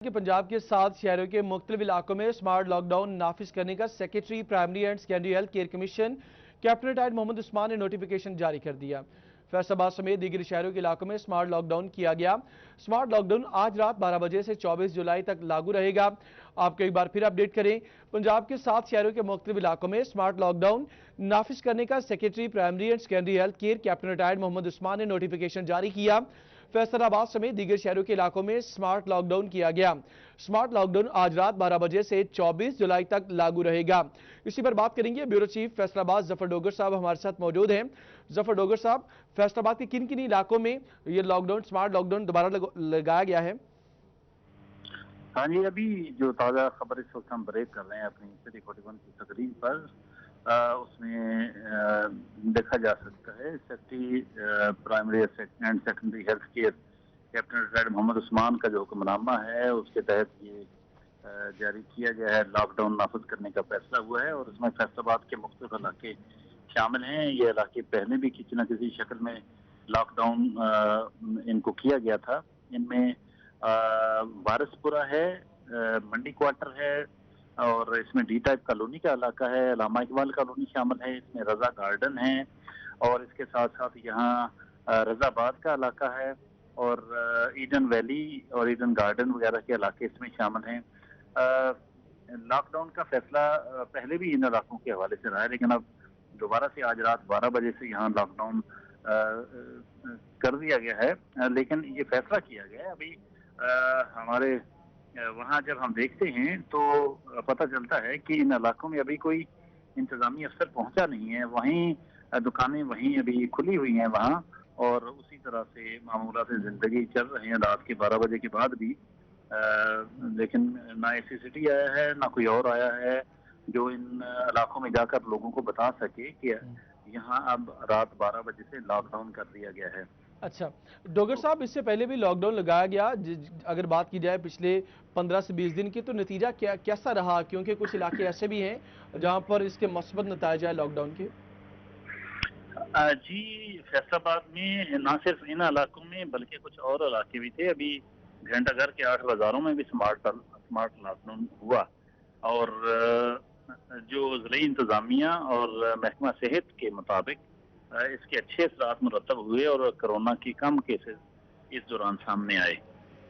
کہ पंजाब के 7 शहरों के मुख्तलिफ इलाकों में स्मार्ट लॉकडाउन नाफिज करने का secretary primary and secondary health care commission captain आयद मोहम्मद उस्मान ने नोटिफिकेशन जारी कर दिया। फैसलाबाद समेत दीगर शहरों के इलाकों में स्मार्ट लॉकडाउन किया गया। स्मार्ट लॉकडाउन आज रात 12 बजे से 24 जुलाई तक लागू रहेगा। आपको एक बार फिर अपडेट करें, पंजाब के 7 शहरों के मुख्तलिफ इलाकों में स्मार्ट लॉकडाउन नाफिज करने का secretary primary and secondary health care captain आयद मोहम्मद उस्मान ने नोटिफिकेशन जारी किया। फैसलाबाद समेत दीगर शहरों के इलाकों में स्मार्ट लॉकडाउन किया गया। स्मार्ट लॉकडाउन आज रात 12 बजे से 24 जुलाई तक लागू रहेगा। इसी पर बात करेंगे, ब्यूरो चीफ फैसलाबाद जफर डोगर साहब हमारे साथ मौजूद हैं। जफर डोगर साहब, फैसलाबाद के किन किन इलाकों में ये लॉकडाउन स्मार्ट लॉकडाउन दोबारा लगाया गया है? हाँ जी, अभी जो ताज़ा खबर इस वक्त हम ब्रेक कर रहे हैं अपनी सिटी 41 की तकरीर पर, उसमें देखा जा सकता है secretary primary and secondary health care captain आयद मोहम्मद उस्मान का जो हुक्मनामा है उसके तहत ये जारी किया गया है। लॉकडाउन नाफिज करने का फैसला हुआ है और इसमें फैसलाबाद के मुख्तलिफ इलाके शामिल हैं। ये इलाके पहले भी किसी न किसी शक्ल में लॉकडाउन इनको किया गया था। इनमें वारिसपुरा है, मंडी क्वार्टर है और इसमें डी टाइप कॉलोनी का इलाका है, अल्लामा इकबाल कॉलोनी शामिल है, इसमें रजा गार्डन है और इसके साथ साथ यहाँ रजाबाद का इलाका है और ईडन वैली और ईडन गार्डन वगैरह के इलाके इसमें शामिल हैं। लॉकडाउन का फैसला पहले भी इन इलाकों के हवाले से रहा है, लेकिन अब दोबारा से आज रात 12 बजे से यहाँ लॉकडाउन कर दिया गया है। लेकिन ये फैसला किया गया है अभी हमारे वहाँ जब हम देखते हैं तो पता चलता है कि इन इलाकों में अभी कोई इंतजामी अफसर पहुंचा नहीं है। वहीं दुकानें वहीं अभी खुली हुई हैं वहाँ और उसी तरह से मामूला से जिंदगी चल रही है रात के 12 बजे के बाद भी। लेकिन ना एससीसिटी आया है ना कोई और आया है जो इन इलाकों में जाकर लोगों को बता सके कि यहाँ अब रात 12 बजे से लॉकडाउन कर दिया गया है। अच्छा डोगर साहब, इससे पहले भी लॉकडाउन लगाया गया। अगर बात की जाए पिछले 15 से 20 दिन की, तो नतीजा कैसा रहा? क्योंकि कुछ इलाके ऐसे भी हैं जहां पर इसके मस्बत नतीजे आए लॉकडाउन के। जी, फैसलाबाद में ना सिर्फ इन इलाकों में बल्कि कुछ और इलाके भी थे। अभी घंटाघर के 8 बाजारों में भी स्मार्ट लॉकडाउन हुआ और जो ज़िले इंतजामिया और महकमा सेहत के मुताबिक इसके अच्छे असरात मुरतब हुए और कोरोना की कम केसेस इस दौरान सामने आए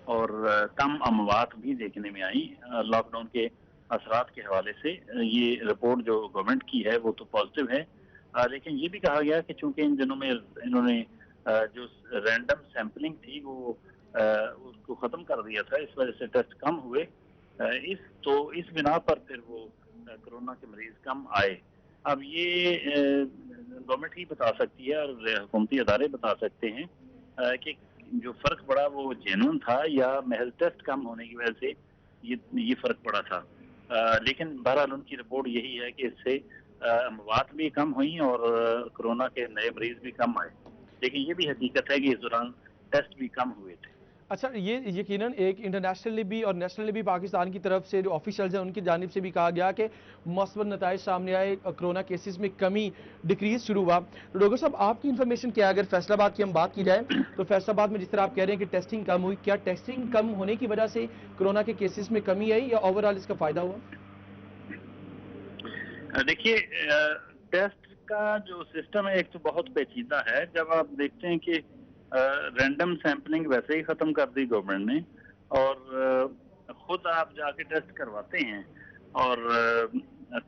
और कम अमवात भी देखने में आई। लॉकडाउन के असरात के हवाले से ये रिपोर्ट जो गवर्नमेंट की है वो तो पॉजिटिव है, लेकिन ये भी कहा गया कि चूंकि इन दिनों में इन्होंने जो रैंडम सैंपलिंग थी वो उसको ख़त्म कर दिया था, इस वजह से टेस्ट कम हुए। इस बिना पर फिर वो कोरोना के मरीज कम आए। अब ये गवर्नमेंट ही बता सकती है और हुकूमती अदारे बता सकते हैं कि जो फ़र्क पड़ा वो जेन्युइन था या महज टेस्ट कम होने की वजह से ये फ़र्क पड़ा था। लेकिन बहरहाल उनकी रिपोर्ट यही है कि इससे अमवात भी कम हुई और कोरोना के नए मरीज भी कम आए। लेकिन ये भी हकीकत है कि इस दौरान टेस्ट भी कम हुए थे। अच्छा, ये यकीनन एक इंटरनेशनली भी और नेशनली भी पाकिस्तान की तरफ से जो ऑफिशियल्स हैं उनकी जानिब से भी कहा गया कि मस्बत नताइज सामने आए, कोरोना केसेस में कमी डिक्रीज शुरू हुआ। तो डॉक्टर साहब, आपकी इन्फॉर्मेशन क्या है? अगर फैसलाबाद की हम बात की जाए तो फैसलाबाद में जिस तरह आप कह रहे हैं कि टेस्टिंग कम हुई, क्या टेस्टिंग कम होने की वजह से कोरोना के केसेस में कमी आई या ओवरऑल इसका फायदा हुआ? देखिए, टेस्ट का जो सिस्टम है एक तो बहुत पेचीदा है। जब आप देखते हैं कि रैंडम सैंपलिंग वैसे ही ख़त्म कर दी गवर्नमेंट ने और ख़ुद आप जाके टेस्ट करवाते हैं और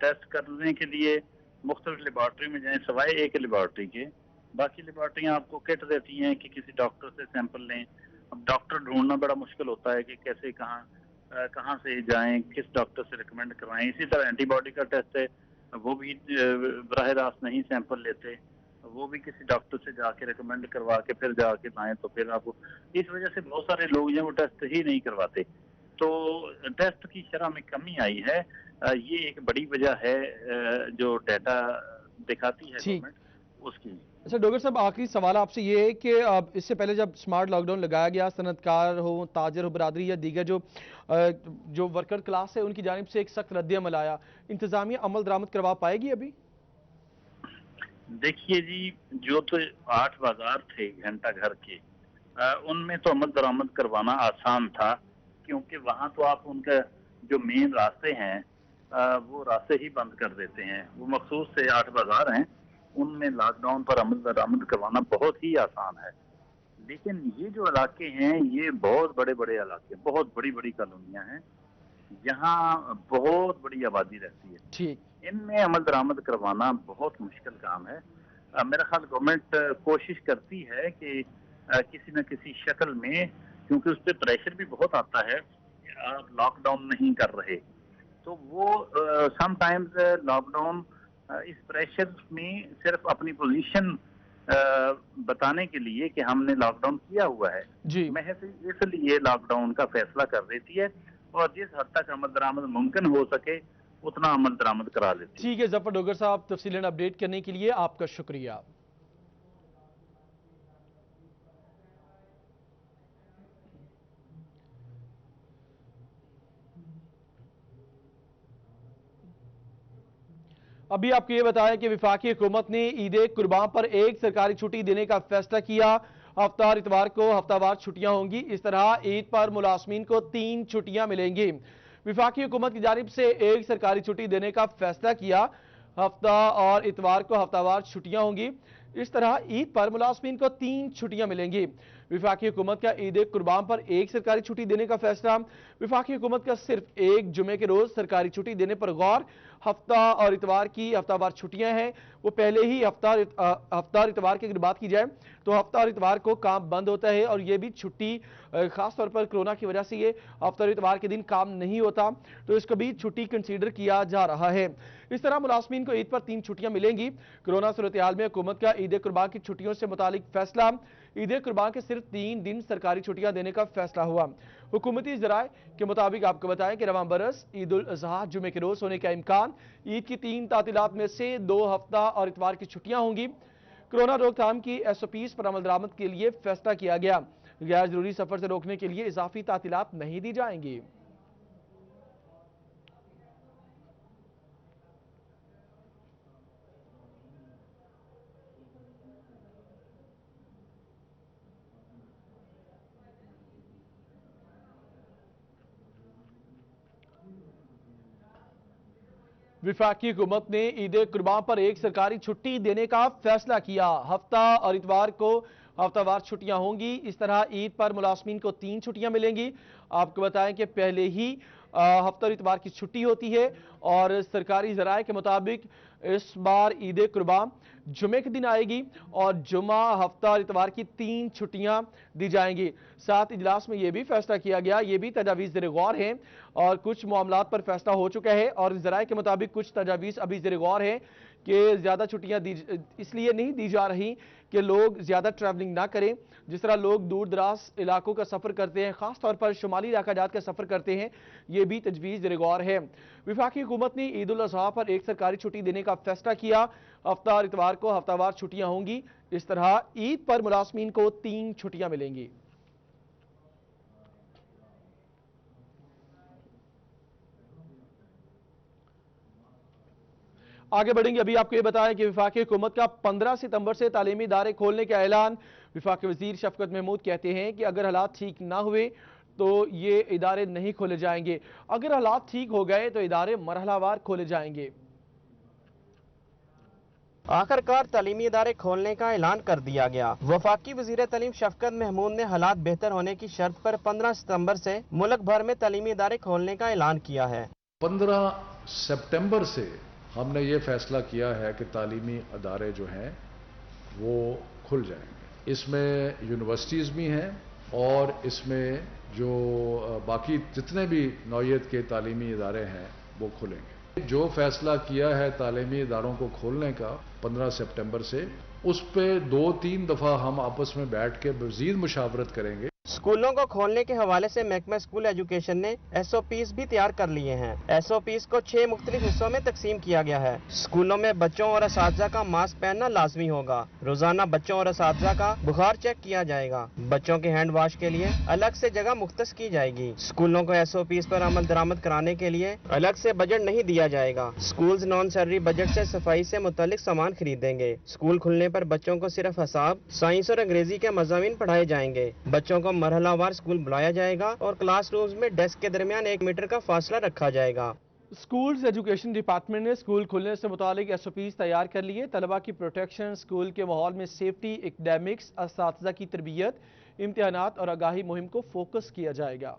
टेस्ट करने के लिए मुख्तलिफ लेबॉर्ट्री में जाएं, सिवाय एक लेबॉर्ट्री के बाकी लेबॉर्ट्रियाँ आपको किट देती हैं कि किसी डॉक्टर से सैंपल लें। अब डॉक्टर ढूंढना बड़ा मुश्किल होता है कि कैसे कहाँ से जाएं, किस डॉक्टर से रिकमेंड करवाएं। इसी तरह एंटीबॉडी का टेस्ट है, वो भी बराह रास्त नहीं सैंपल लेते, वो भी किसी डॉक्टर से जाके रिकमेंड करवा के फिर जाके लाएं। तो फिर आपको इस वजह से बहुत सारे लोग जो वो टेस्ट ही नहीं करवाते, तो टेस्ट की शरह में कमी आई है। ये एक बड़ी वजह है जो डाटा दिखाती है गवर्नमेंट उसकी। अच्छा डॉक्टर साहब, आखिरी सवाल आपसे ये है कि इससे पहले जब स्मार्ट लॉकडाउन लगाया गया, सनतकार हो, ताजर हो, बरादरी या दीगर जो वर्कर क्लास है उनकी जानिब से एक सख्त रद्द-ए-अमल आया, इंतजामिया अमल दरामद करवा पाएगी अभी? देखिए जी, जो तो 8 बाजार थे घंटा घर के, उनमें तो अमल दरामद करवाना आसान था क्योंकि वहाँ तो आप उनका जो मेन रास्ते हैं वो रास्ते ही बंद कर देते हैं। वो मखसूस से 8 बाजार हैं, उनमें लॉकडाउन पर अमल दरामद करवाना बहुत ही आसान है। लेकिन ये जो इलाके हैं ये बहुत बड़े बड़े इलाके, बहुत बड़ी बड़ी कॉलोनियाँ हैं, यहाँ बहुत बड़ी आबादी रहती है। ठीक। इनमें अमल दरामद करवाना बहुत मुश्किल काम है। मेरा ख्याल गवर्नमेंट कोशिश करती है कि किसी न किसी शक्ल में, क्योंकि उस पर प्रेशर भी बहुत आता है, आप लॉकडाउन नहीं कर रहे, तो वो समटाइम्स लॉकडाउन इस प्रेशर में सिर्फ अपनी पोजीशन बताने के लिए कि हमने लॉकडाउन किया हुआ है जी। महज इसलिए लॉकडाउन का फैसला कर देती है और जिस हद तक अमल दरामद मुमकिन हो सके उतना अमल दरामद करा लेती है। ठीक है जफर डोगर साहब, तफसीलन अपडेट करने के लिए आपका शुक्रिया। अभी आपको ये बताया कि वफाकी हुकूमत ने ईद कुर्बान पर एक सरकारी छुट्टी देने का फैसला किया। हफ्तावार इतवार को हफ्तावार छुट्टियां होंगी। इस तरह ईद पर मुलाजमीन को 3 छुट्टियां मिलेंगी। वफाकी हुकूमत की जानिब से एक सरकारी छुट्टी देने का फैसला किया। हफ्ता और इतवार को हफ्तावार छुट्टियां होंगी। इस तरह ईद पर मुलाजमीन को 3 छुट्टियां मिलेंगी। वफाकी हुकूमत का ईद कुर्बान पर एक सरकारी छुट्टी देने का फैसला। वफाकी हुकूमत का सिर्फ एक जुमे के रोज सरकारी छुट्टी देने पर गौर। हफ्ता और इतवार की हफ्तावार छुट्टियां हैं, वो पहले ही हफ्ता और इतवार की अगर बात की जाए तो हफ्ता और इतवार को काम बंद होता है और ये भी छुट्टी खास तौर पर कोरोना की वजह से ये हफ्ता और इतवार के दिन काम नहीं होता, तो इसको भी छुट्टी कंसीडर किया जा रहा है। इस तरह मुलाजमीन को ईद पर 3 छुट्टियां मिलेंगी। कोरोना सूरत हाल में हुकूमत का ईद कुर्बान की छुट्टियों से मुतालिक फैसला। ईद कुर्बान के सिर्फ 3 दिन सरकारी छुट्टियां देने का फैसला हुआ। हुकूमती जराए के मुताबिक आपको बताएं कि रवां बरस ईद उल अजहा जुमे के रोज होने का इम्कान। ईद की 3 तातीलात में से 2 हफ्ता और इतवार की छुट्टियां होंगी। कोरोना रोकथाम की SOPs पर अमल दरामद के लिए फैसला किया गया। गैर जरूरी सफर से रोकने के लिए इजाफी तातीलात नहीं दी जाएंगी। वफाकी हुकूमत ने ईद कुर्बान पर एक सरकारी छुट्टी देने का फैसला किया। हफ्ता और इतवार को हफ्तावार छुट्टियां होंगी। इस तरह ईद पर मुलाजमीन को 3 छुट्टियां मिलेंगी। आपको बताएं कि पहले ही हफ्ता और इतवार की छुट्टी होती है और सरकारी जराये के मुताबिक इस बार ईद कुर्बान जुमे के दिन आएगी और जुमा हफ्ता और इतवार की 3 छुट्टियां दी जाएंगी। साथ इजलास में यह भी फैसला किया गया, ये भी तजावीज़ ज़ेर गौर है और कुछ मामलात पर फैसला हो चुका है और जराये के मुताबिक कुछ तजावीज़ अभी ज़ेर गौर है कि ज़्यादा छुट्टियां इसलिए नहीं दी जा रही कि लोग ज़्यादा ट्रैवलिंग ना करें। जिस तरह लोग दूर दराज इलाकों का सफ़र करते हैं, ख़ास तौर पर शुमाली इलाका जात का सफ़र करते हैं, ये भी तजवीज़ ज़ेर गौर है। वफाकी हुकूमत ने ईद उल अज़हा पर एक सरकारी छुट्टी देने का फैसला किया। हफ्ता और इतवार को हफ्तावार छुट्टियां होंगी। इस तरह ईद पर मुलाजमीन को 3 छुट्टियां मिलेंगी। आगे बढ़ेंगे। अभी आपको ये बताया कि वफाकी हुकूमत का 15 सितंबर से तालीमी इदारे खोलने का ऐलान। वफाकी वजीर शफकत महमूद कहते हैं कि अगर हालात ठीक ना हुए तो ये इदारे नहीं खोले जाएंगे, अगर हालात ठीक हो गए तो इदारे मरहलावार खोले जाएंगे। आखिरकार तालीमी इदारे खोलने का ऐलान कर दिया गया। वफाकी वजीर तालीम शफकत महमूद ने हालात बेहतर होने की शर्त पर 15 सितंबर से मुल्क भर में तालीमी इदारे खोलने का ऐलान किया है। 15 सितंबर से हमने ये फैसला किया है कि तालीमी अदारे जो हैं वो खुल जाएंगे। इसमें यूनिवर्सिटीज़ भी हैं और इसमें जो बाकी जितने भी नौइयत के तालीमी इदारे हैं वो खुलेंगे। जो फैसला किया है तालीमी इदारों को खोलने का 15 सितंबर से, उस पर 2-3 दफ़ा हम आपस में बैठ के मज़ीद मुशावरत करेंगे। स्कूलों को खोलने के हवाले से महकमा स्कूल एजुकेशन ने SOPs भी तैयार कर लिए हैं। SOPs को 6 मुख्तलिफ हिस्सों में तकसीम किया गया है। स्कूलों में बच्चों और असातिज़ा का मास्क पहनना लाजमी होगा। रोजाना बच्चों और असातिज़ा का बुखार चेक किया जाएगा। बच्चों के हैंड वाश के लिए अलग से जगह मुख्तस की जाएगी। स्कूलों को SOPs पर अमल दरामद कराने के लिए अलग से बजट नहीं दिया जाएगा। स्कूल नॉन सैलरी बजट से सफाई से मुतालिक सामान खरीदेंगे। स्कूल खुलने पर बच्चों को सिर्फ हिसाब, साइंस और अंग्रेजी के मज़ामीन पढ़ाए जाएंगे। बच्चों को مرحلہ وار اسکول بلایا جائے گا اور کلاس رومز میں ڈیسک کے درمیان 1 میٹر کا فاصلہ رکھا جائے گا۔ اسکولز ایجوکیشن ڈپارٹمنٹ نے اسکول کھلنے سے متعلق SOPs تیار کر لیے۔ طلبہ کی پروٹیکشن، اسکول کے ماحول میں سیفٹی، ایکڈیمکس، اساتذہ کی تربیت، امتحانات اور آگاہی مہم کو فوکس کیا جائے گا۔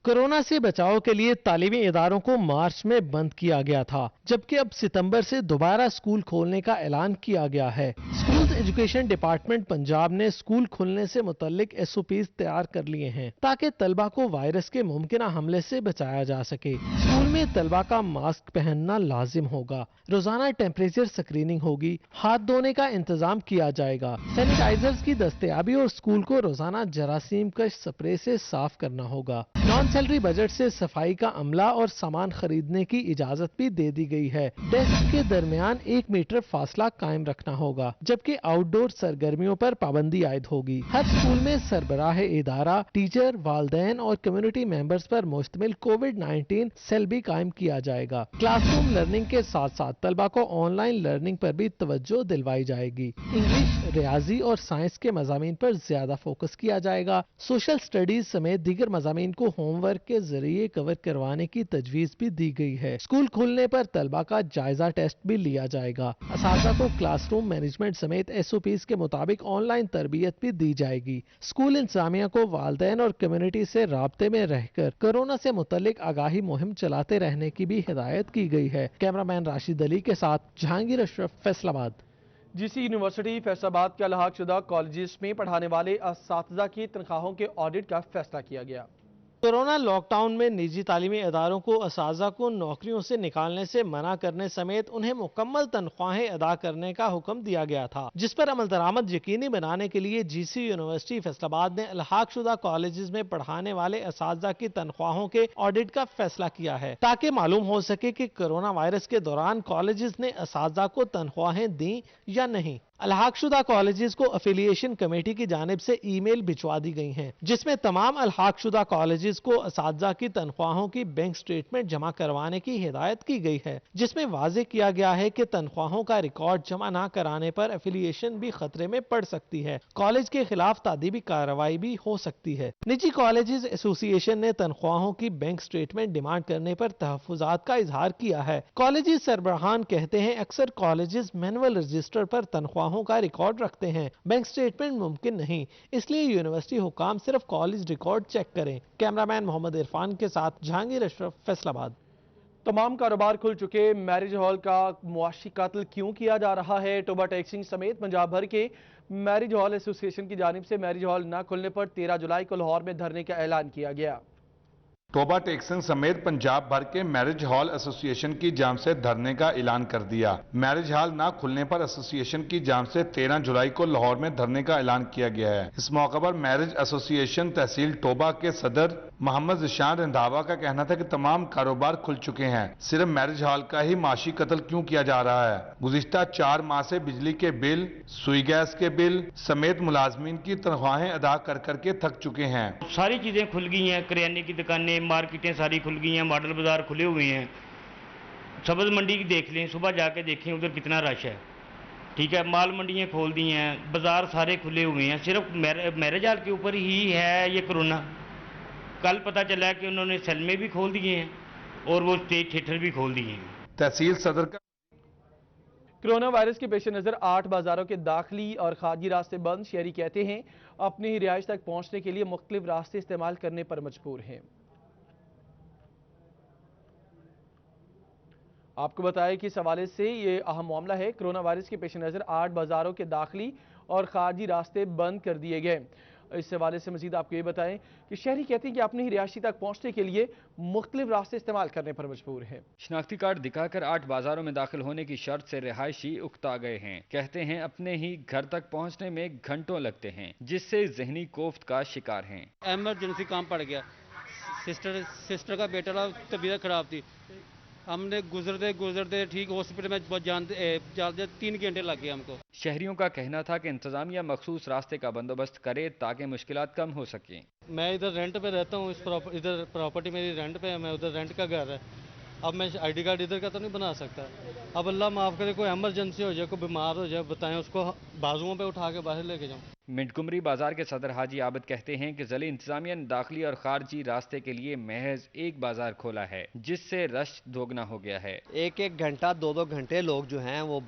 کورونا سے بچاؤ کے لیے تعلیمی اداروں کو مارچ میں بند کیا گیا تھا، جبکہ اب ستمبر سے دوبارہ اسکول کھولنے کا اعلان کیا گیا ہے۔ اسکولز ایجوکیشن ڈپارٹمنٹ پنجاب نے اسکول کھلنے سے متعلق SOPs تیار کر لیے ہیں تاکہ طلبہ کو وائرس کے ممکنہ حملے سے بچایا جا سکے۔ اسکول میں طلبہ کا ماسک پہننا لازم ہوگا، روزانہ ٹیمپریچر سکریننگ ہوگی، ہاتھ دھونے کا انتظام کیا جائے گا، سینیٹائزرز کی دستیابی اور اسکول کو روزانہ جراثیم کش سپرے سے صاف کرنا ہوگا۔ نان سیلری بجٹ سے صفائی کا عملہ اور سامان خریدنے کی اجازت بھی دے دی گئی ہے۔ ڈیسک کے درمیان 1 میٹر فاصلہ قائم رکھنا ہوگا، جبکہ آؤٹ ڈور سرگرمیوں پر پابندی عائد ہوگی۔ ہر اسکول میں سربراہ ادارہ، ٹیچر، والدین اور کمیونٹی ممبرز پر مشتمل کووڈ-19 سیل بھی قائم کیا جائے گا۔ کلاس روم لرننگ کے ساتھ ساتھ طلبہ کو آن لائن لرننگ پر بھی توجہ دلوائی جائے گی۔ انگلش، ریاضی اور سائنس کے مضامین پر زیادہ فوکس کیا جائے گا۔ سوشل اسٹڈیز سمیت دیگر مضامین کو ہوم ورک کے ذریعے کور کروانے کی تجویز بھی دی گئی ہے۔ اسکول کھلنے پر طلبہ کا جائزہ ٹیسٹ بھی لیا جائے گا۔ اساتذہ کو کلاس روم مینجمنٹ سمیت SOPs کے مطابق آن لائن تربیت بھی دی جائے گی۔ اسکول انتظامیہ کو والدین اور کمیونٹی سے رابطے میں رہ کر کورونا سے متعلق آگاہی مہم چلاتے رہنے کی بھی ہدایت کی گئی ہے۔ کیمرامین راشد علی کے ساتھ جہانگیر اشرف، فیصل آباد۔ GC یونیورسٹی فیصل آباد کے الحاق شدہ کالجز میں پڑھانے والے اساتذہ کی تنخواہوں کے آڈٹ کا فیصلہ کیا گیا۔ کورونا لاک ڈاؤن میں نجی تعلیمی اداروں کو اساتذہ کو نوکریوں سے نکالنے سے منع کرنے سمیت انہیں مکمل تنخواہیں ادا کرنے کا حکم دیا گیا تھا، جس پر عمل درآمد یقینی بنانے کے لیے GC یونیورسٹی فیصل آباد نے الحاق شدہ کالجز میں پڑھانے والے اساتذہ کی تنخواہوں کے آڈٹ کا فیصلہ کیا ہے، تاکہ معلوم ہو سکے کہ کورونا وائرس کے دوران کالجز نے اساتذہ کو تنخواہیں دیں یا نہیں۔ الحاق شدہ کالجز کو افیلیشن کمیٹی کی جانب سے ای میل بھجوا دی گئی ہیں، جس میں تمام الحاق شدہ کالجز کو اساتذہ کی تنخواہوں کی بینک سٹیٹمنٹ جمع کروانے کی ہدایت کی گئی ہے، جس میں واضح کیا گیا ہے کہ تنخواہوں کا ریکارڈ جمع نہ کرانے پر افیلیشن بھی خطرے میں پڑ سکتی ہے، کالج کے خلاف تادیبی کارروائی بھی ہو سکتی ہے۔ نجی کالجز ایسوسی ایشن نے تنخواہوں کی بینک سٹیٹمنٹ ڈیمانڈ کرنے پر تحفظات کا اظہار کیا ہے۔ کالجز سربراہان کہتے ہیں اکثر کالجز مینول رجسٹر پر تنخواہوں کا ریکارڈ رکھتے ہیں، بینک سٹیٹمنٹ ممکن نہیں، اس لیے یونیورسٹی حکام صرف کالج ریکارڈ چیک کریں۔ کیمرامین محمد عرفان کے ساتھ جہانگیر اشرف، فیصل آباد۔ تمام کاروبار کھل چکے، میرج ہال کا معاشی قتل کیوں کیا جا رہا ہے؟ ٹوبہ ٹیکسنگ سمیت پنجاب بھر کے میرج ہال ایسوسی ایشن کی جانب سے میرج ہال نہ کھلنے پر 13 جولائی کو لاہور میں دھرنے کا اعلان کیا گیا۔ ٹوبہ ٹیکسنگ سمیت پنجاب بھر کے میرج ہال ایسوسی ایشن کی جانب سے دھرنے کا اعلان کر دیا۔ میرج ہال نہ کھلنے پر ایسوسی ایشن کی جانب سے 13 جولائی کو لاہور میں دھرنے کا اعلان کیا گیا ہے۔ اس موقع پر میرج ایسوسی ایشن تحصیل ٹوبہ کے صدر محمد ذیشان رندھاوا کا کہنا تھا کہ تمام کاروبار کھل چکے ہیں، صرف میرج ہال کا ہی معاشی قتل کیوں کیا جا رہا ہے؟ گزشتہ 4 ماہ سے بجلی کے بل، سوئی گیس کے بل سمیت ملازمین کی تنخواہیں ادا کر کر کے تھک چکے ہیں۔ ساری چیزیں کھل گئی ہیں، کریانے کی دکانیں، مارکیٹیں ساری کھل گئی ہیں، ماڈل بازار کھلے ہوئے ہیں۔ سبز منڈی کی دیکھ لیں، صبح جا کے دیکھیں ادھر کتنا رش ہے، ٹھیک ہے، مال منڈیاں کھول دی ہیں، بازار سارے کھلے ہوئے ہیں، صرف میرج ہال کے اوپر ہی ہے یہ کرونا۔ کل پتہ چلا کہ انہوں نے سینمے بھی کھول دیے ہیں اور وہ تھیٹر بھی کھول دیے ہیں۔ تحصیل صدر کا کرونا وائرس کے پیش نظر 8 بازاروں کے داخلی اور خارجی راستے بند، شہری کہتے ہیں اپنی رہائش تک پہنچنے کے لیے مختلف راستے استعمال کرنے پر مجبور ہیں۔ آپ کو بتائیں کہ اس حوالے سے یہ اہم معاملہ ہے۔ کرونا وائرس کے پیش نظر 8 بازاروں کے داخلی اور خارجی راستے بند کر دیے گئے۔ اس حوالے سے مزید آپ کو یہ بتائیں کہ شہری کہتے ہیں کہ اپنی رہائشی تک پہنچنے کے لیے مختلف راستے استعمال کرنے پر مجبور ہیں۔ شناختی کارڈ دکھا کر 8 بازاروں میں داخل ہونے کی شرط سے رہائشی اکتا گئے ہیں۔ کہتے ہیں اپنے ہی گھر تک پہنچنے میں گھنٹوں لگتے ہیں، جس سے ذہنی کوفت کا شکار ہیں۔ ایمرجنسی کام پڑ گیا، سسٹر کا بیٹا طبیعت خراب تھی، ہم نے گزرتے ٹھیک ہاسپٹل میں جاتے 3 گھنٹے لگ گئے ہم کو۔ شہریوں کا کہنا تھا کہ انتظامیہ مخصوص راستے کا بندوبست کرے تاکہ مشکلات کم ہو سکیں۔ میں ادھر رینٹ پہ رہتا ہوں، ادھر پراپرٹی میری رینٹ پہ ہے، میں ادھر رینٹ کا گھر ہے، اب میں ID کارڈ ادھر کا تو نہیں بنا سکتا۔ اب اللہ معاف کرے کوئی ایمرجنسی ہو جائے، کوئی بیمار ہو جائے، بتائیں اس کو بازوؤں پہ اٹھا کے باہر لے کے جاؤں۔ मिंटगुमरी बाजार के सदर हाजी आबिद कहते हैं कि ज़िले इंतजामिया ने दाखिली और खारजी रास्ते के लिए महज एक बाजार खोला है, जिससे रश दोगुना हो गया है। एक एक घंटा दो दो घंटे लोग जो हैं वो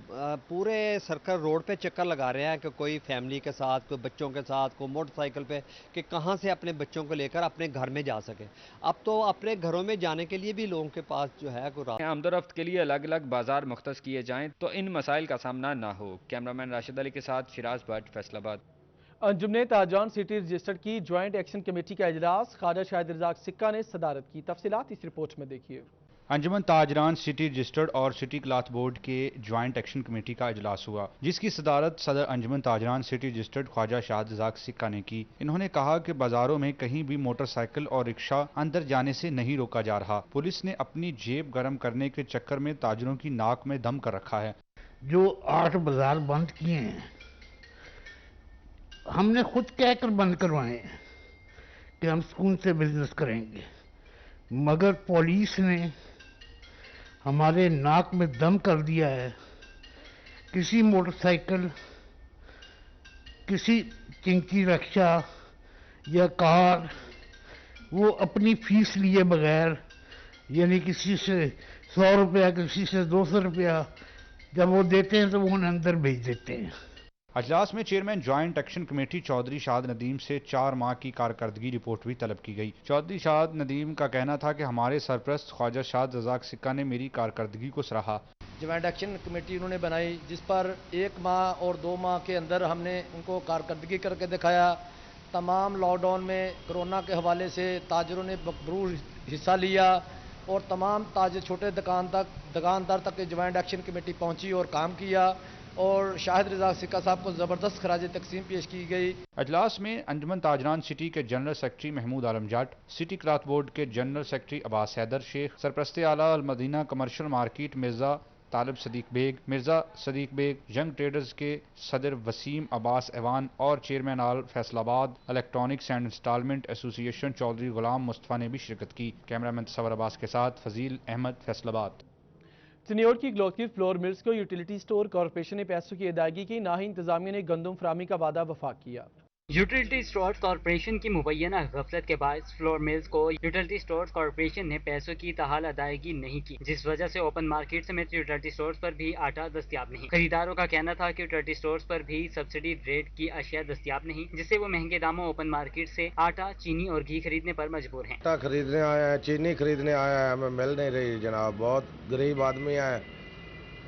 पूरे सर्कल रोड पे चक्कर लगा रहे हैं कि कोई फैमिली के साथ, कोई बच्चों के साथ, कोई मोटरसाइकिल पे, कि कहाँ से अपने बच्चों को लेकर अपने घर में जा सके। अब तो अपने घरों में जाने के लिए भी लोगों के पास जो है कोई आमदोरफ्त के लिए अलग अलग बाजार मुख्तस किए जाएं तो इन मसाइल का सामना ना हो। कैमरामैन राशिद अली के साथ शिराज भट्ट, फैसलाबाद। अंजुमन ताजरान सिटी रजिस्टर्ड की ज्वाइंट एक्शन कमेटी का इजलास ख्वाजा शाहिद रज़ाक सिक्का ने सदारत की। तफसीलात इस रिपोर्ट में देखिए। अंजुमन ताजरान सिटी रजिस्टर्ड और सिटी क्लॉथ बोर्ड के ज्वाइंट एक्शन कमेटी का इजलास हुआ, जिसकी सदारत सदर अंजुमन ताजरान सिटी रजिस्टर्ड ख्वाजा शाहिद रज़ाक सिक्का ने की। इन्होंने कहा कि बाजारों में कहीं भी मोटरसाइकिल और रिक्शा अंदर जाने से नहीं रोका जा रहा। पुलिस ने अपनी जेब गर्म करने के चक्कर में ताजरों की नाक में दम कर रखा है। जो 8 बाजार बंद किए हैं, हमने खुद कहकर बंद करवाए हैं कि हम सुकून से बिजनेस करेंगे, मगर पुलिस ने हमारे नाक में दम कर दिया है। किसी मोटरसाइकिल, किसी चिंकी रिक्शा या कार, वो अपनी फीस लिए बगैर, यानी किसी से 100 रुपया, किसी से 200 रुपया जब वो देते हैं तो वो उन्हें अंदर भेज देते हैं। अजलास में chairman joint action committee Chaudhry Shad Nadeem से 4 माह की कारकर्दगी रिपोर्ट भी तलब की गई। चौधरी शाद नदीम का कहना था कि हमारे सरपरस्त ख्वाजा शाहिद रज़ाक सिक्का ने मेरी कारकर्दगी को सराहा। ज्वाइंट एक्शन कमेटी उन्होंने बनाई, जिस पर 1 माह और 2 माह के अंदर हमने उनको कारकर्दगी करके दिखाया। तमाम लॉकडाउन में कोरोना के हवाले से ताजरों ने भरपूर हिस्सा लिया और तमाम छोटे दुकानदार तक ज्वाइंट एक्शन कमेटी पहुंची और काम किया और शाहिद रज़ाक सिक्का साहब को ज़बरदस्त खराज तकसीम पेश की गई। अजलास में अंजुमन ताजरान सिटी के general secretary Mahmood Alam Jat, city cloth board के जनरल सेक्रेटरी अब्बास हैदर शेख, सरपरस्त आला Al Madina commercial market Mirza Talib Sadiq Baig, Mirza Sadiq Baig, young traders के सदर वसीम अब्बास एवान और chairman all Faisalabad electronics and instalment association Chaudhry Ghulam Mustafa ने भी शिरकत की। कैमरामैन तस्वर अब्बास के साथ फजील अहमद, फैसलाबाद। चिन्योट की ग्लोथकीर फ्लोर मिल्स को यूटिलिटी स्टोर कॉरपोरेशन ने पैसों की अदायगी की, ना ही इंतजामिया ने गंदम फराहमी का वादा वफा किया। यूटिलिटी स्टोर्स कॉरपोरेशन की मुबैना गफलत के बाद फ्लोर मिल्स को यूटिलिटी स्टोर्स कॉरपोरेशन ने पैसों की ताहाल अदायगी नहीं की, जिस वजह से ओपन मार्केट समेत यूटिलिटी स्टोर्स पर भी आटा दस्तियाब नहीं। खरीदारों का कहना था कि यूटिलिटी स्टोर्स पर भी सब्सिडी रेट की अशिया दस्तियाब नहीं, जिससे वो महंगे दामों ओपन मार्केट से आटा, चीनी और घी खरीदने पर मजबूर हैं। आटा खरीदने आया है, चीनी खरीदने आया है, हमें मिल नहीं रही जनाब। बहुत गरीब आदमी है,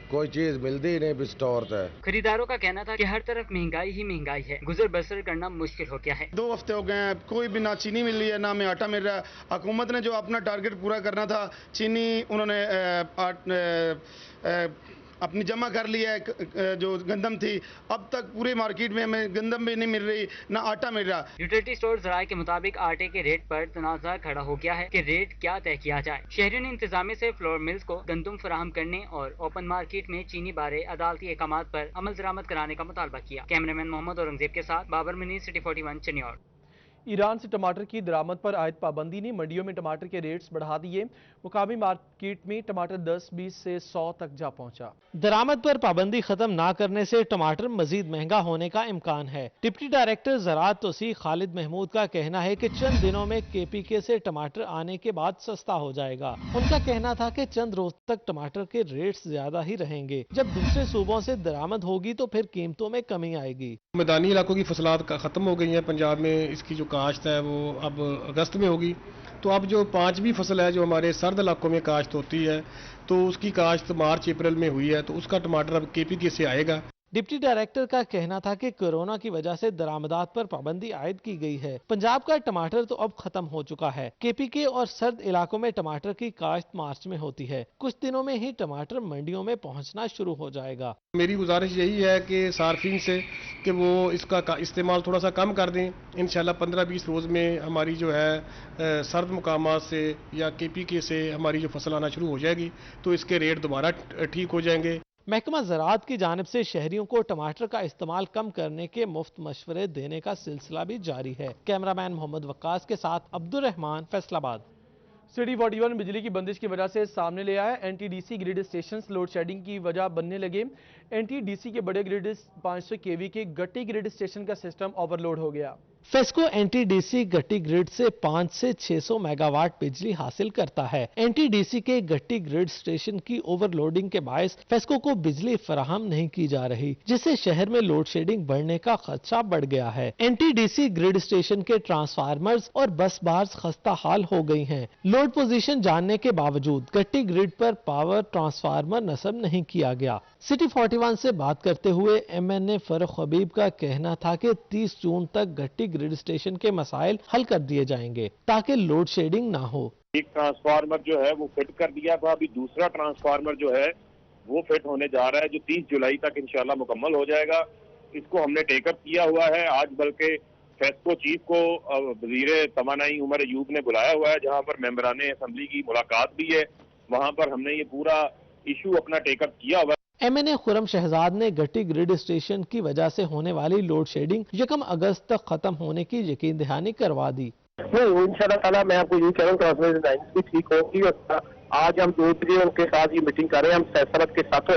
कोई चीज मिलती ही नहीं स्टोर से। खरीदारों का कहना था कि हर तरफ महंगाई ही महंगाई है, गुजर बसर करना मुश्किल हो गया है। 2 हफ्ते हो गए हैं, कोई भी ना चीनी मिल रही है ना हमें आटा मिल रहा है। हुकूमत ने जो अपना टारगेट पूरा करना था, चीनी उन्होंने अपनी जमा कर लिया है, जो गंदम थी। अब तक पूरे मार्केट में हमें गंदम भी नहीं मिल रही, ना आटा मिल रहा। यूटिलिटी स्टोर जराये के मुताबिक आटे के रेट पर तनाज़ा खड़ा हो गया है कि रेट क्या तय किया जाए। शहरियों ने इंतजामिया से फ्लोर मिल्स को गंदम फराहम करने और ओपन मार्केट में चीनी बारे अदालती अहकामात पर अमल दरामद कराने का मुतालबा किया। कैमरामैन मोहम्मद औरंगजेब के साथ बाबर मनीर, सिटी 41, चिन्योट। ईरान से टमाटर की दरामद पर आयद पाबंदी ने मंडियों में टमाटर के रेट्स बढ़ा दिए। मुकामी मार्केट में टमाटर 10-20 से 100 तक जा पहुंचा। दरामद पर पाबंदी खत्म ना करने से टमाटर मजीद महंगा होने का इम्कान है। डिप्टी डायरेक्टर ज़राअत तोसी खालिद महमूद का कहना है कि चंद दिनों में KPK से टमाटर आने के बाद सस्ता हो जाएगा। उनका कहना था कि चंद रोज तक टमाटर के रेट्स ज्यादा ही रहेंगे। जब दूसरे सूबों से दरामद होगी तो फिर कीमतों में कमी आएगी। मैदानी इलाकों की फसलात खत्म हो गई है। पंजाब में इसकी जो काश्त है वो अब अगस्त में होगी, तो अब जो 5वीं फसल है जो हमारे सर्द इलाकों में काश्त होती है, तो उसकी काश्त मार्च अप्रैल में हुई है, तो उसका टमाटर अब KPK से आएगा। डिप्टी डायरेक्टर का कहना था कि कोरोना की वजह से दरामदात पर पाबंदी आयद की गई है। पंजाब का टमाटर तो अब खत्म हो चुका है। KPK और सर्द इलाकों में टमाटर की काश्त मार्च में होती है। कुछ दिनों में ही टमाटर मंडियों में पहुंचना शुरू हो जाएगा। मेरी गुजारिश यही है कि सार्फिन से कि वो इसका इस्तेमाल थोड़ा सा कम कर दें। इंशाल्लाह 15-20 रोज में हमारी जो है सर्द मुकामात से या KPK से हमारी जो फसल आना शुरू हो जाएगी, तो इसके रेट दोबारा ठीक हो जाएंगे। महकमा ज़राअत की जानिब से शहरियों को टमाटर का इस्तेमाल कम करने के मुफ्त मशवरे देने का सिलसिला भी जारी है। कैमरामैन मोहम्मद वक्कास के साथ अब्दुल रहमान, फैसलाबाद। सिटी 41 बिजली की बंदिश की वजह से सामने ले आया। NTDC grid station load shedding की वजह बनने लगे। एनटीडीसी के बड़े ग्रिड 500 केवी के गट्टी ग्रिड स्टेशन का सिस्टम ओवरलोड हो गया। फेस्को एनटीडीसी गट्टी ग्रिड से 5 से 600 मेगावाट बिजली हासिल करता है। एनटीडीसी के गट्टी ग्रिड स्टेशन की ओवरलोडिंग के बायस फेस्को को बिजली फराहम नहीं की जा रही, जिससे शहर में लोड शेडिंग बढ़ने का खदशा बढ़ गया है। एनटीडीसी ग्रिड स्टेशन के ट्रांसफार्मर्स और बस बार्स खस्ता हाल हो गई हैं। लोड पोजीशन जानने के बावजूद गट्टी ग्रिड पर पावर ट्रांसफार्मर नस्ब नहीं किया गया। सिटी 41 से बात करते हुए एमएनए फरूख हबीब का कहना था कि 30 जून तक गट्टी ग्रिड स्टेशन के मसाइल हल कर दिए जाएंगे ताकि लोड शेडिंग ना हो। एक ट्रांसफार्मर जो है वो फिट कर दिया था, अभी दूसरा ट्रांसफार्मर जो है वो फिट होने जा रहा है, जो 30 जुलाई तक इंशाल्लाह मुकम्मल हो जाएगा। इसको हमने टेकअप किया हुआ है। आज बल्कि फेस्को चीफ को वजीर तवानाई उमर अयूब ने बुलाया हुआ है, जहां पर मेंबराने असेंबली की मुलाकात भी है। वहां पर हमने ये पूरा इशू अपना टेकअप किया हुआ है। एमएनए खुरम शहजाद ने गट्टी ग्रिड स्टेशन की वजह से होने वाली लोड शेडिंग 1 अगस्त तक खत्म होने की यकीन दहानी करवा दी। इंशाल्लाह ताला मैं आपको ये कह रहा हूँ ट्रांसमिशन लाइन भी ठीक होगी। और आज हम 2 बजे उनके साथ ये मीटिंग कर रहे हैं, हम फैसला के साथ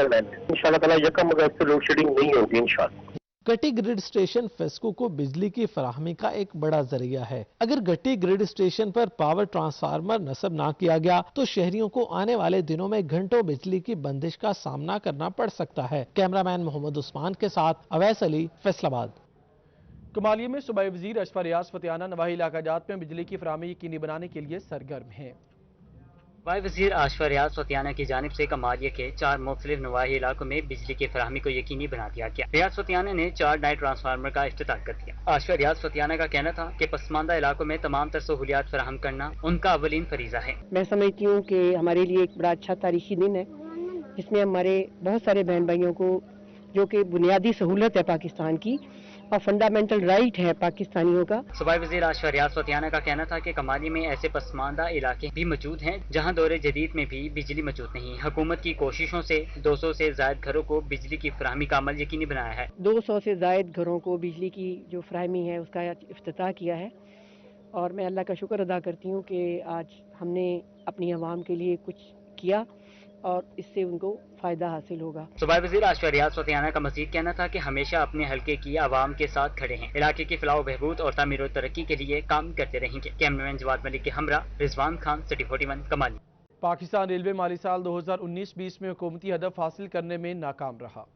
इंशाल्लाह ताला 1 अगस्त से लोड शेडिंग नहीं होगी इंशाल्लाह। गट्टी ग्रिड स्टेशन फेस्को को बिजली की फराहमी का एक बड़ा जरिया है। अगर गट्टी ग्रिड स्टेशन पर पावर ट्रांसफार्मर नस्ब ना किया गया तो शहरियों को आने वाले दिनों में घंटों बिजली की बंदिश का सामना करना पड़ सकता है। कैमरामैन मोहम्मद उस्मान के साथ अवैस अली, फैसलाबाद। कमालिया में सूबाई वजीर अशफा रियाज फतियाना नवाही इलाका जात में बिजली की फराहमी यकीनी बनाने के लिए सरगर्म हैं। सूबाई वजीर अशफा रियाज फतियाना की जानिब से कमालिया के 4 मुख्तलिफ नवाही इलाकों में बिजली की फराहमी को यकीनी बना दिया गया। रियाज फतियाना ने 4 नए ट्रांसफार्मर का इफ्तिताह कर दिया। अशफा रियाज फतियाना का कहना था कि पसमानदा इलाकों में तमाम तर सहूलियात फराहम करना उनका अवलीन फरीजा है। मैं समझती हूँ कि हमारे लिए एक बड़ा अच्छा तारीखी दिन है, जिसमें हमारे बहुत सारे बहन भाइयों को, जो कि बुनियादी सहूलत है पाकिस्तान की और फंडामेंटल राइट है पाकिस्तानियों का। सूबाई वजीर अशफा रियाज फतियाना का कहना था कि कमाली में ऐसे पसमानदा इलाके भी मौजूद हैं जहां दौरे जदीद में भी बिजली मौजूद नहीं। हुकूमत की कोशिशों से 200 से जायद घरों को बिजली की फराहमी का अमल यकीनी बनाया है। 200 से जायद घरों को बिजली की जो फराहमी है उसका इफ्तिताह किया है और मैं अल्लाह का शुक्र अदा करती हूँ कि आज हमने अपनी आवाम के लिए कुछ किया और इससे उनको फायदा हासिल होगा। सूबाई वजीर अशफा रियाज फतियाना का मजीद कहना था कि हमेशा अपने हल्के की आवाम के साथ खड़े हैं, इलाके की फलाह बहबूद और तामीर और तरक्की के लिए काम करते रहेंगे। कैमरामैन जवाद मलिक के हमरा रिजवान खान, सिटी 41 कमाली। पाकिस्तान रेलवे माली साल 2019-20 में हुकूमती हदफ हासिल करने में नाकाम रहा।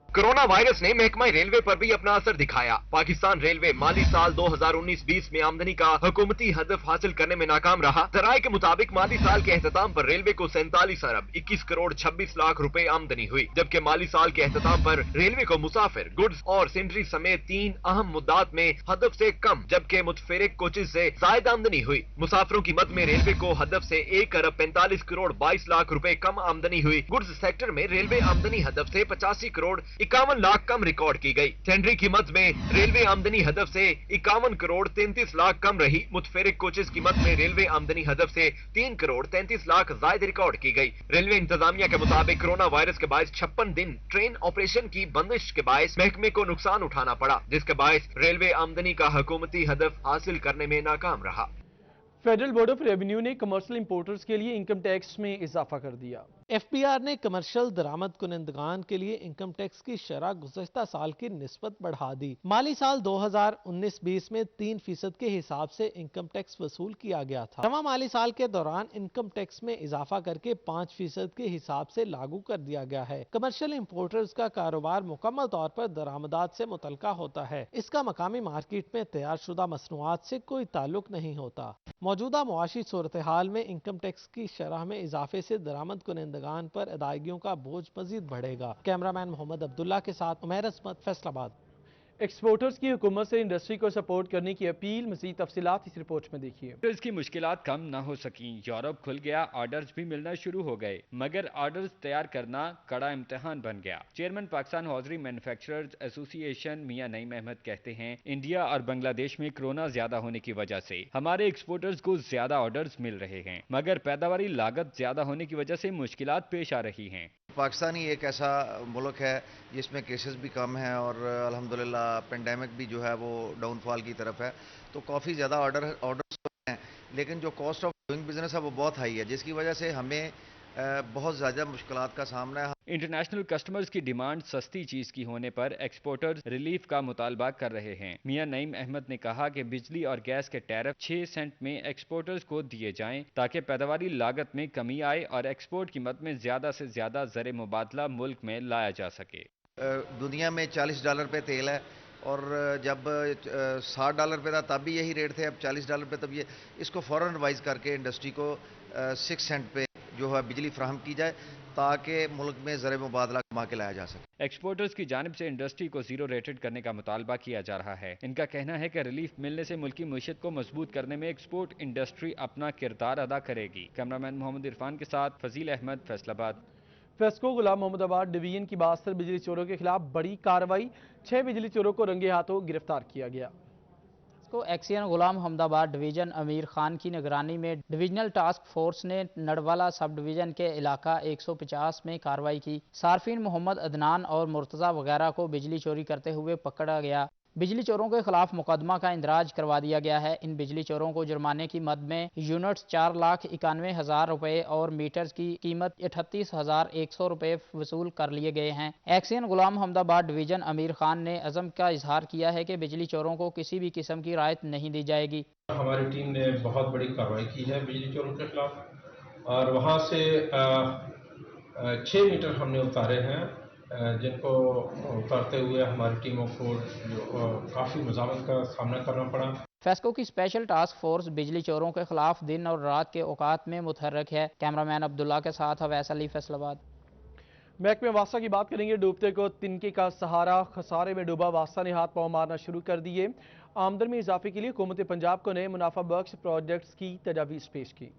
कोरोना वायरस ने महकमा रेलवे पर भी अपना असर दिखाया। पाकिस्तान रेलवे माली साल 2019-20 में आमदनी का हुकूमती हदफ हासिल करने में नाकाम रहा। जराये के मुताबिक माली साल के एहतताम पर रेलवे को 47 अरब 21 करोड़ 26 लाख रुपए आमदनी हुई, जबकि माली साल के एहतताम पर रेलवे को मुसाफिर, गुड्स और सेंट्री समेत 3 अहम मुद्दात में हदफ से कम जबकि मुतफरिक कोचेज से जायद आमदनी हुई। मुसाफिरों की मद में रेलवे को हदफ से 1 अरब 45 करोड़ 22 लाख रुपए कम आमदनी हुई। गुड्स सेक्टर में रेलवे आमदनी हदफ से 85 करोड़ 51 लाख कम रिकॉर्ड की गई। सेंट्री की मद में रेलवे आमदनी हदफ से 51 करोड़ 33 लाख कम रही। मुतफरिक कोचेज की मद में रेलवे आमदनी हदफ से 3 करोड़ 33 लाख जायद रिकॉर्ड की गई। रेलवे इंतजामिया के मुताबिक कोरोना वायरस के बायस 56 दिन ट्रेन ऑपरेशन की बंदिश के बायस महकमे को नुकसान उठाना पड़ा, जिसके बायस रेलवे आमदनी का हुकूमती हदफ हासिल करने में नाकाम रहा। फेडरल बोर्ड ऑफ रेवेन्यू ने कमर्शियल इंपोर्टर्स के लिए इनकम टैक्स में इजाफा कर दिया। एफपीआर ने कमर्शियल दरामद कुनंदगान के लिए इनकम टैक्स की शरह गुज़श्ता साल की निस्बत बढ़ा दी। माली साल 2019-20 में 3% के हिसाब से इनकम टैक्स वसूल किया गया था। नवा माली साल के दौरान इनकम टैक्स में इजाफा करके 5% के हिसाब से लागू कर दिया गया है। कमर्शियल इंपोर्टर्स का कारोबार मुकम्मल तौर पर दरामदात से मुतल्का होता है। इसका मकामी मार्केट में तैयार शुदा मसनूआत से कोई ताल्लुक नहीं होता। मौजूदा मुआशी सूरत हाल में इनकम टैक्स की शरह में इजाफे से दरामद कुनंदगान पर अदायगियों का बोझ मजीद बढ़ेगा। कैमरामैन मोहम्मद अब्दुल्ला के साथ उमैर अस्मत, फैसलाबाद। एक्सपोर्टर्स की हुकूमत से इंडस्ट्री को सपोर्ट करने की अपील। मज़ीद तफसीलात इस रिपोर्ट में देखिए। तो इसकी मुश्किलात कम न हो सकी। यूरोप खुल गया, ऑर्डर्स भी मिलना शुरू हो गए, मगर ऑर्डर्स तैयार करना कड़ा इम्तिहान बन गया। Chairman Pakistan hosiery manufacturers association Mian Naeem Ahmed कहते हैं, इंडिया और बांग्लादेश में कोरोना ज्यादा होने की वजह से हमारे एक्सपोर्टर्स को ज्यादा ऑर्डर्स मिल रहे हैं, मगर पैदावारी लागत ज्यादा होने की वजह से मुश्किलात पेश आ रही हैं। पाकिस्तान ही एक ऐसा मुल्क है जिसमें केसेस भी कम हैं और अल्हम्दुलिल्लाह पेंडेमिक भी जो है वो डाउनफॉल की तरफ है, तो काफ़ी ज़्यादा ऑर्डर्स हैं। لیکن جو کاسٹ آف ڈوئنگ بزنس ہے وہ بہت ہائی ہے، جس کی وجہ سے ہمیں بہت زیادہ مشکلات کا سامنا ہے۔ انٹرنیشنل کسٹمرز کی ڈیمانڈ سستی چیز کی ہونے پر ایکسپورٹرز ریلیف کا مطالبہ کر رہے ہیں۔ میاں نعیم احمد نے کہا کہ بجلی اور گیس کے ٹیرف 6 سینٹ میں ایکسپورٹرز کو دیے جائیں تاکہ پیداواری لاگت میں کمی آئے اور ایکسپورٹ قیمت میں زیادہ سے زیادہ زر مبادلہ ملک میں لایا جا سکے۔ دنیا میں $40 پہ تیل ہے، اور جب $60 پہ تھا تب بھی یہی ریٹ تھے، اب $40 پہ، تب اس کو فوراً ریوائز کر کے انڈسٹری کو 6 سینٹ پہ جو ہے بجلی فراہم کی جائے تاکہ ملک میں زر مبادلہ کما کے لایا جا سکے۔ ایکسپورٹرز کی جانب سے انڈسٹری کو زیرو ریٹڈ کرنے کا مطالبہ کیا جا رہا ہے۔ ان کا کہنا ہے کہ ریلیف ملنے سے ملکی معیشت کو مضبوط کرنے میں ایکسپورٹ انڈسٹری اپنا کردار ادا کرے گی۔ کیمرامین محمد عرفان کے ساتھ فضیل احمد، فیصل آباد۔ فیسکو غلام محمد آباد ڈویژن کی باستر بجلی چوروں کے خلاف بڑی کارروائی، 6 بجلی چوروں کو رنگے ہاتھوں گرفتار کیا گیا۔ کو ایکسین غلام محمد آباد ڈویژن امیر خان کی نگرانی میں ڈویژنل ٹاسک فورس نے نڑوالا سب ڈویژن کے علاقہ 150 میں کارروائی کی۔ صارفین محمد عدنان اور مرتضی وغیرہ کو بجلی چوری کرتے ہوئے پکڑا گیا۔ بجلی چوروں کے خلاف مقدمہ کا اندراج کروا دیا گیا ہے۔ ان بجلی چوروں کو جرمانے کی مد میں یونٹس 4,91,000 روپے اور میٹرز کی قیمت 38,100 روپے وصول کر لیے گئے ہیں۔ ایکسین غلام محمد آباد ڈویژن امیر خان نے عزم کا اظہار کیا ہے کہ بجلی چوروں کو کسی بھی قسم کی رعایت نہیں دی جائے گی۔ ہماری ٹیم نے بہت بڑی کارروائی کی ہے بجلی چوروں کے خلاف، اور وہاں سے 6 میٹر ہم نے اتارے ہیں، جن کو اتارتے ہوئے ہماری ٹیموں کو کافی مزاحمت کا سامنا کرنا پڑا۔ فیسکو کی اسپیشل ٹاسک فورس بجلی چوروں کے خلاف دن اور رات کے اوقات میں متحرک ہے۔ کیمرامین عبداللہ کے ساتھ اویس علی، فیصل آباد۔ محکمہ واسطہ کی بات کریں گے۔ ڈوبتے کو تنکے کا سہارا، خسارے میں ڈوبا واسطہ نے ہاتھ پاؤں مارنا شروع کر دیے۔ آمدن میں اضافے کے لیے حکومت پنجاب کو نئے منافع بخش پروجیکٹس کی تجاویز پیش کی۔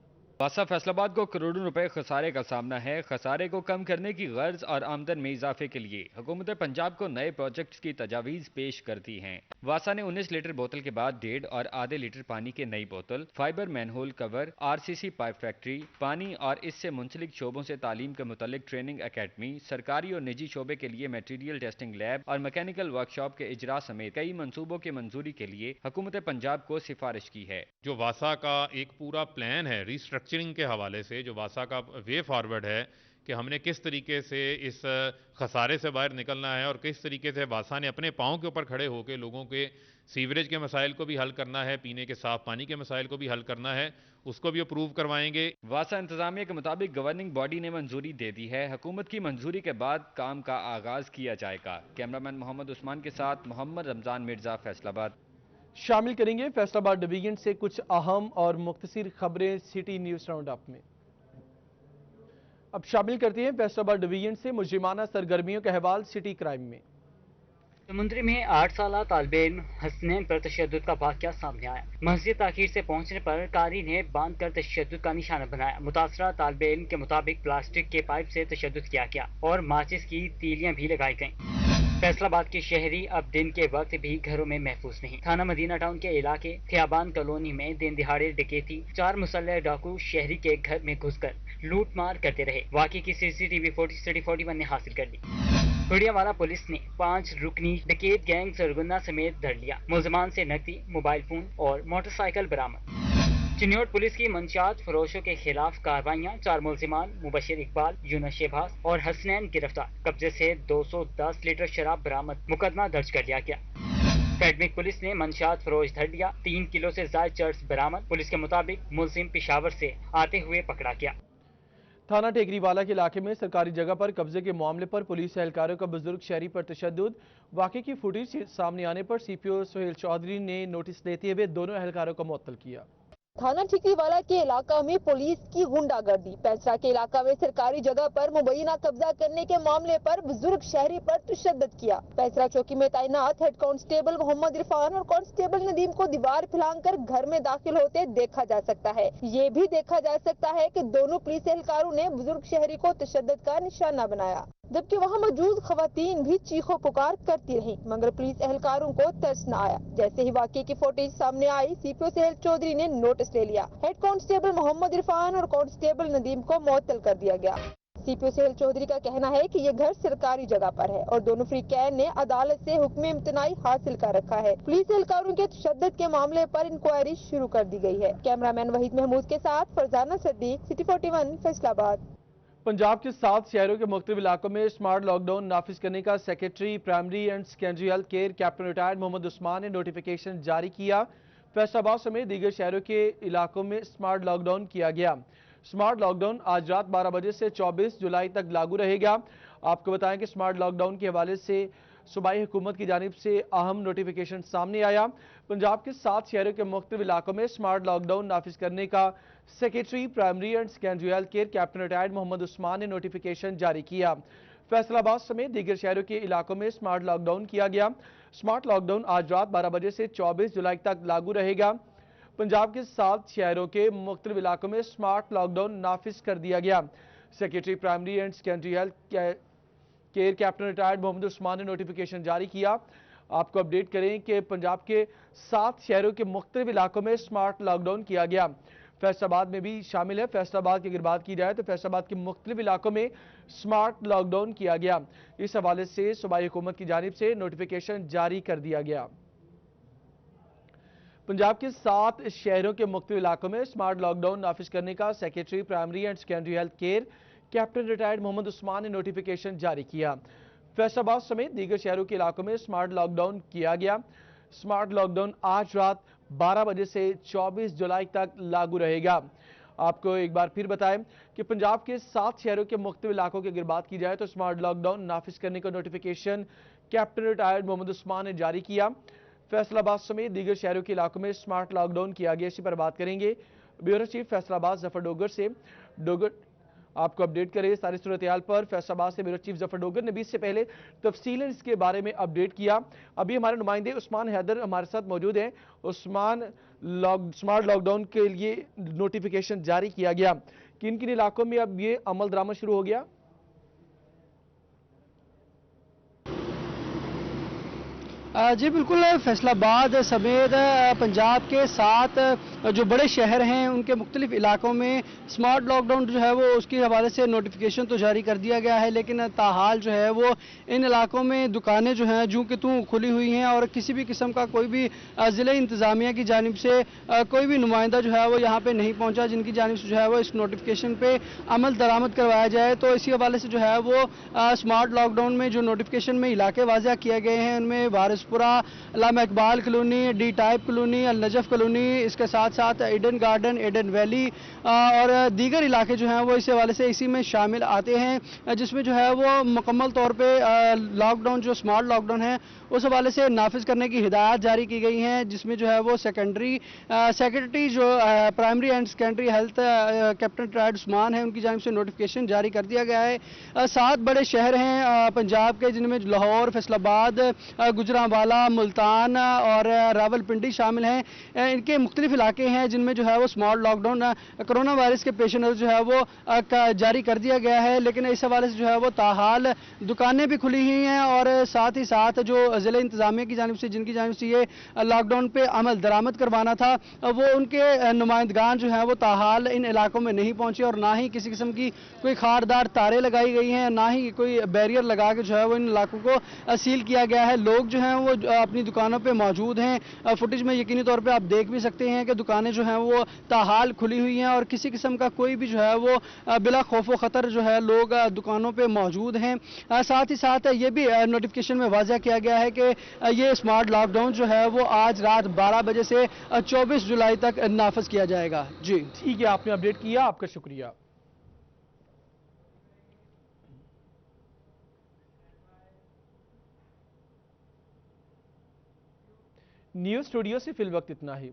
واسطہ فیصل آباد کو کروڑوں روپے خسارے کا سامنا ہے۔ خسارے کو کم کرنے کی غرض اور آمدن میں اضافے کے لیے حکومت پنجاب کو نئے پروجیکٹس کی تجاویز پیش کر دی ہیں۔ واسطہ نے 19 لیٹر بوتل کے بعد 1.5 اور آدھے لیٹر پانی کے نئی بوتل، فائبر مین ہول کور، RCC پائپ فیکٹری، پانی اور اس سے منسلک شعبوں سے تعلیم کے متعلق ٹریننگ اکیڈمی، سرکاری اور نجی شعبے کے لیے میٹیریل ٹیسٹنگ لیب اور میکینیکل ورکشاپ کے اجرا سمیت کئی منصوبوں کی منظوری کے لیے حکومت پنجاب کو سفارش کی ہے۔ جو واسطہ کا ایک پورا پلان ہے ریسٹرکچرنگ کے حوالے سے، جو واسطہ کا وے فارورڈ ہے کہ ہم نے کس طریقے سے اس خسارے سے باہر نکلنا ہے اور کس طریقے سے واسطہ نے اپنے پاؤں کے اوپر کھڑے ہو کے لوگوں کے سیوریج کے مسائل کو بھی حل کرنا ہے، پینے کے صاف پانی کے مسائل کو بھی حل کرنا ہے، اس کو بھی اپروو کروائیں گے۔ واسطہ انتظامیہ کے مطابق گورننگ باڈی نے منظوری دے دی ہے۔ حکومت کی منظوری کے بعد کام کا آغاز کیا جائے گا۔ کیمرامین محمد عثمان کے ساتھ محمد رمضان مرزا، فیصل آباد۔ شامل کریں گے فیصل آباد ڈویژن سے کچھ اہم اور مختصر خبریں سٹی نیوز راؤنڈ اپ میں۔ اب شامل کرتے ہیں فیصل آباد ڈویژن سے مجرمانہ سرگرمیوں کا احوال سٹی کرائم میں۔ سمندری میں 8 سالہ طالب علم حسنین پر تشدد کا واقعہ سامنے آیا۔ مسجد تاخیر سے پہنچنے پر قاری نے باندھ کر تشدد کا نشانہ بنایا۔ متاثرہ طالب علم کے مطابق پلاسٹک کے پائپ سے تشدد کیا گیا اور ماچس کی تیلیاں بھی لگائی گئیں۔ فیصل آباد کے شہری اب دن کے وقت بھی گھروں میں محفوظ نہیں۔ تھانہ مدینہ ٹاؤن کے علاقے تھیابان کالونی میں دن دہاڑے ڈکیتی، 4 مسلح ڈاکو شہری کے گھر میں گھس کر لوٹ مار کرتے رہے۔ واقعے کی CCTV فوٹیج سٹی 41 نے حاصل کر لی۔ پڑیاوالا پولیس نے 5 رکنی ڈکیت گینگ سرگنا سمیت دھر لیا۔ ملزمان سے نقدی، موبائل فون اور موٹر سائیکل برآمد۔ چنیوٹ پولیس کی منشیات فروشوں کے خلاف کارروائیاں، 4 ملزمان مبشر اقبال، یونس شہباز اور حسنین گرفتار۔ قبضے سے 210 لیٹر شراب برآمد، مقدمہ درج کر لیا گیا۔ اکیڈمک پولیس نے منشیات فروش دھر لیا، 3 کلو سے زائد چرس برآمد۔ پولیس کے مطابق ملزم پشاور سے آتے ہوئے پکڑا گیا۔ تھانہ ٹیکری والا کے علاقے میں سرکاری جگہ پر قبضے کے معاملے پر پولیس اہلکاروں کا بزرگ شہری پر تشدد۔ واقعے کی فوٹیج سامنے آنے پر CPO سہیل چودھری نے نوٹس لیتے ہوئے دونوں اہلکاروں کو معطل کیا۔ تھانہ ٹھیکری والا کے علاقہ میں پولیس کی غنڈہ گردی۔ پیسرا کے علاقہ میں سرکاری جگہ پر مبینہ قبضہ کرنے کے معاملے پر بزرگ شہری پر تشدد کیا۔ پیسرا چوکی میں تعینات ہیڈ کانسٹیبل محمد عرفان اور کانسٹیبل ندیم کو دیوار پھلانگ کر گھر میں داخل ہوتے دیکھا جا سکتا ہے۔ یہ بھی دیکھا جا سکتا ہے کہ دونوں پولیس اہلکاروں نے بزرگ شہری کو تشدد کا نشانہ بنایا، جبکہ وہاں موجود خواتین بھی چیخو پکار کرتی رہیں، مگر پولیس اہلکاروں کو ترس نہ آیا۔ جیسے ہی واقعے کی فوٹیج سامنے آئی، CPO سہیل چودھری نے نوٹس لے لیا۔ ہیڈ کانسٹیبل محمد عرفان اور کانسٹیبل ندیم کو معطل کر دیا گیا۔ CPO सेल चौधरी का कहना है कि ये घर सरकारी जगह पर है और दोनों फ्रीकैन ने अदालत से हुक्म इम्तनाई हासिल कर रखा है। पुलिस एहलकारों के तशद्दुद के मामले पर इंक्वायरी शुरू कर दी गई है। कैमरामैन वहीद महमूद के साथ फरजाना सद्दीक, सिटी 41 फैसलाबाद। पंजाब के 7 शहरों के मुख्तलिफ इलाकों में स्मार्ट लॉकडाउन नाफिज करने का secretary primary and secondary health care captain retired Muhammad Usman ने नोटिफिकेशन जारी किया। फैसलाबाद समेत दीगर शहरों के इलाकों में स्मार्ट लॉकडाउन किया गया। स्मार्ट लॉकडाउन आज रात 12 बजे से 24 जुलाई तक लागू रहेगा। आपको बताएं कि स्मार्ट लॉकडाउन के हवाले से सूबाई हुकूमत की जानिब से अहम नोटिफिकेशन सामने आया। पंजाब के 7 शहरों के मुख्तलिफ इलाकों में स्मार्ट लॉकडाउन नाफिज करने का secretary primary and secondary health care captain retired Muhammad Usman ने नोटिफिकेशन जारी किया। फैसलाबाद समेत दीगर शहरों के इलाकों में स्मार्ट लॉकडाउन किया गया। स्मार्ट लॉकडाउन आज रात 12 बजे से 24 जुलाई तक लागू रहेगा। पंजाब के 7 शहरों के मुख्तलिफ इलाकों में स्मार्ट लॉकडाउन नाफिज कर दिया गया। Secretary primary and secondary health care captain retired Muhammad Usman ने नोटिफिकेशन जारी किया। आपको अपडेट करें कि पंजाब के 7 शहरों के मुख्तलिफ इलाकों में स्मार्ट लॉकडाउन किया गया। फैसलाबाद में भी शामिल है। फैसलाबाद की अगर बात की जाए तो फैसलाबाद के मुख्तलिफ इलाकों में स्मार्ट लॉकडाउन किया गया। इस हवाले से सूबाई हुकूमत की जानिब से नोटिफिकेशन जारी कर दिया गया। पंजाब के 7 शहरों के मुख्तलिफ इलाकों में स्मार्ट लॉकडाउन नाफिज करने का secretary primary and secondary health care captain retired Muhammad Usman ने नोटिफिकेशन जारी किया। फैसलाबाद समेत दीगर शहरों के इलाकों में स्मार्ट लॉकडाउन किया गया। स्मार्ट लॉकडाउन आज रात 12 बजे से 24 जुलाई तक लागू रहेगा। आपको एक बार फिर बताएं कि पंजाब के 7 शहरों के मुख्तलिफ इलाकों की अगर बात की जाए तो स्मार्ट लॉकडाउन नाफिज करने का notification captain retired Muhammad Usman ने जारी किया। फैसलाबाद समेत दीगर शहरों के इलाकों में स्मार्ट लॉकडाउन किया गया। इसी पर बात करेंगे ब्यूरो चीफ फैसलाबाद जफर डोगर से। डोगर आपको अपडेट करें सारी सूरत हाल पर। फैसलाबाद से ब्यूरो चीफ जफर डोगर ने भी इससे पहले तफसीलन इसके बारे में अपडेट किया। अभी हमारे नुमाइंदे उस्मान हैदर हमारे साथ मौजूद हैं। उस्मान, स्मार्ट लॉकडाउन के लिए नोटिफिकेशन जारी किया गया, किन किन इलाकों में अब ये अमल दरामद शुरू हो गया? जी बिल्कुल, फैसलाबाद समेत पंजाब के 7 जो बड़े शहर हैं उनके मुख्तलिफ इलाकों में स्मार्ट लॉकडाउन जो है वो उसके हवाले से नोटिफिकेशन तो जारी कर दिया गया है, लेकिन ताहाल जो है वो इन इलाकों में दुकानें जो हैं जूं कि तूं खुली हुई हैं और किसी भी किस्म का कोई भी ज़िले इंतज़ामिया की जानिब से कोई भी नुमाइंदा जो है वो यहाँ पे नहीं पहुँचा जिनकी जानिब से जो है वो इस नोटिफिकेशन पे अमल दरामद करवाया जाए। तो इसी हवाले से जो है वो स्मार्ट लॉकडाउन में जो नोटिफिकेशन में इलाके वाज़ा किए गए हैं उनमें Warispura, Allama Iqbal colony, D type colony, Al Najaf colony, इसके साथ साथ ईडन गार्डन, ईडन वैली और दीगर इलाके जो हैं वो इस हवाले से इसी में शामिल आते हैं, जिसमें जो है वो मुकम्मल तौर पे लॉकडाउन जो स्मार्ट लॉकडाउन है उस हवाले से नाफिज करने की हिदायत जारी की गई हैं, जिसमें जो है वो सेक्रेटरी जो primary and secondary health captain retired Usman है उनकी जानिब से नोटिफिकेशन जारी कर दिया गया है। 7 बड़े शहर हैं पंजाब के जिनमें लाहौर, फैसलाबाद, गुजरांवाला, मुल्तान और रावलपिंडी शामिल हैं। इनके मुख्तलिफ इलाके हैं जिनमें जो है वो स्मार्ट लॉकडाउन कोरोना वायरस के पेश नज़र जो है वो जारी कर दिया गया है, लेकिन इस हवाले से जो है वो ताहाल दुकानें भी खुली हुई हैं और साथ ही साथ जो ज़िले इंतज़ामिया की जानिब से जिनकी जानिब से ये लॉकडाउन पे अमल दरामद करवाना था वो उनके नुमाइंदगान जो है वो ताहाल इन इलाकों में नहीं पहुंचे और ना ही किसी किस्म की कोई खारदार तारें लगाई गई हैं, ना ही कोई बैरियर लगा के जो है वो इन इलाकों को सील किया गया है। लोग जो हैं वो अपनी दुकानों पे मौजूद हैं। फुटेज में यकीनी तौर पे आप देख भी सकते हैं कि दुकानें जो हैं वो ताहाल खुली हुई हैं और किसी किस्म का कोई भी जो है वो बिला खौफ व खतर जो है लोग दुकानों पे मौजूद हैं। साथ ही साथ ये भी नोटिफिकेशन में वाज़ा किया गया है कि ये स्मार्ट लॉकडाउन जो है वो आज रात 12 बजे से 24 जुलाई तक नाफिज किया जाएगा। जी ठीक है, आपने अपडेट किया, आपका शुक्रिया। न्यूज़ स्टूडियो से फिल वक्त इतना ही।